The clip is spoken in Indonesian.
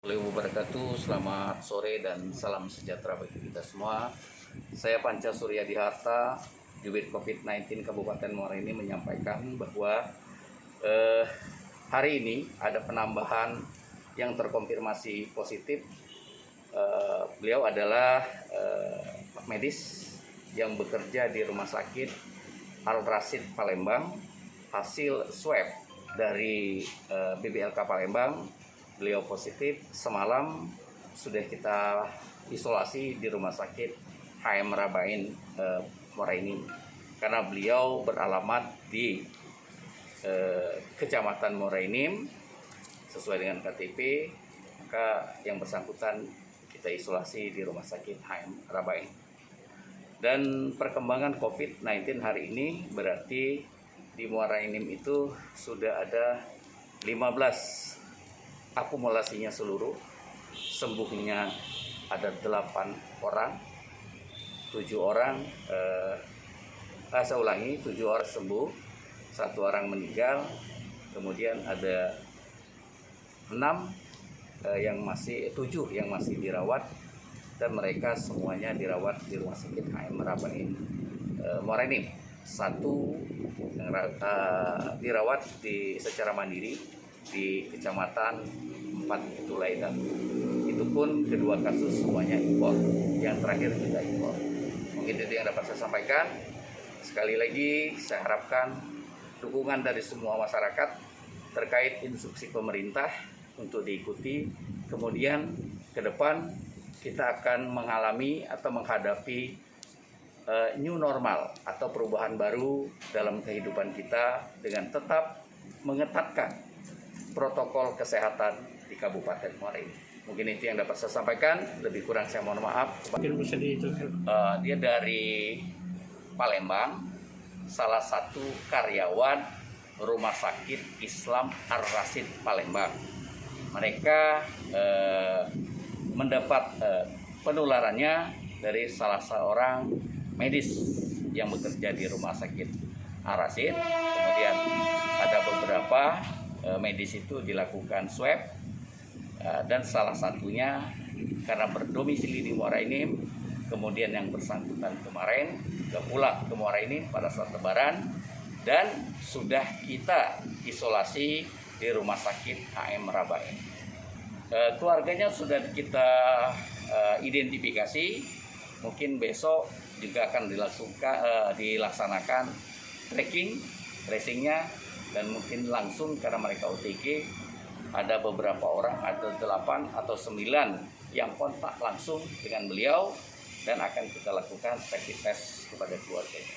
Wabarakatuh. Selamat sore dan salam sejahtera bagi kita semua. Saya Panca Surya Diharta, Jubir COVID-19 Kabupaten Muara Enim menyampaikan bahwa hari ini ada penambahan yang terkonfirmasi positif. Beliau adalah medis yang bekerja di Rumah Sakit Al Rasyid Palembang. Hasil swab dari BBLK Palembang, beliau positif. Semalam sudah kita isolasi di Rumah Sakit HM Rabain Muara Enim karena beliau beralamat di Kecamatan Muara Enim sesuai dengan KTP. Maka yang bersangkutan kita isolasi di Rumah Sakit HM Rabain. Dan perkembangan COVID-19 hari ini berarti di Muara Enim itu sudah ada 15 akumulasinya seluruh, sembuhnya ada 8 orang, 7 orang, 7 orang sembuh, 1 orang meninggal, kemudian ada 7 yang masih dirawat, dan mereka semuanya dirawat di Rumah Sakit HM Rabain Muara Enim. 1 yang dirawat secara mandiri di Kecamatan 4 Tulaidan. Itu pun kedua kasus semuanya impor, yang terakhir juga impor. Mungkin itu yang dapat saya sampaikan. Sekali lagi saya harapkan dukungan dari semua masyarakat terkait instruksi pemerintah untuk diikuti. Kemudian ke depan kita akan mengalami atau menghadapi new normal atau perubahan baru dalam kehidupan kita dengan tetap mengetatkan protokol kesehatan di Kabupaten Muara Enim. Mungkin itu yang dapat saya sampaikan. Lebih kurang saya mohon maaf. Dia dari Palembang, salah satu karyawan Rumah Sakit Islam Al Rasyid Palembang. Mereka mendapat penularannya dari salah seorang medis yang bekerja di Rumah Sakit Al Rasyid. Kemudian ada beberapa medis itu dilakukan swab, dan salah satunya karena berdomisili di Muara Enim, kemudian yang bersangkutan kemarin pulang ke Muara Enim pada saat Lebaran, dan sudah kita isolasi di Rumah Sakit HM Rabain. Keluarganya sudah kita identifikasi. Mungkin besok juga akan dilaksanakan tracingnya, dan mungkin langsung karena mereka OTG ada beberapa orang, ada 8 atau 9 yang kontak langsung dengan beliau, dan akan kita lakukan rapid test kepada keluarganya.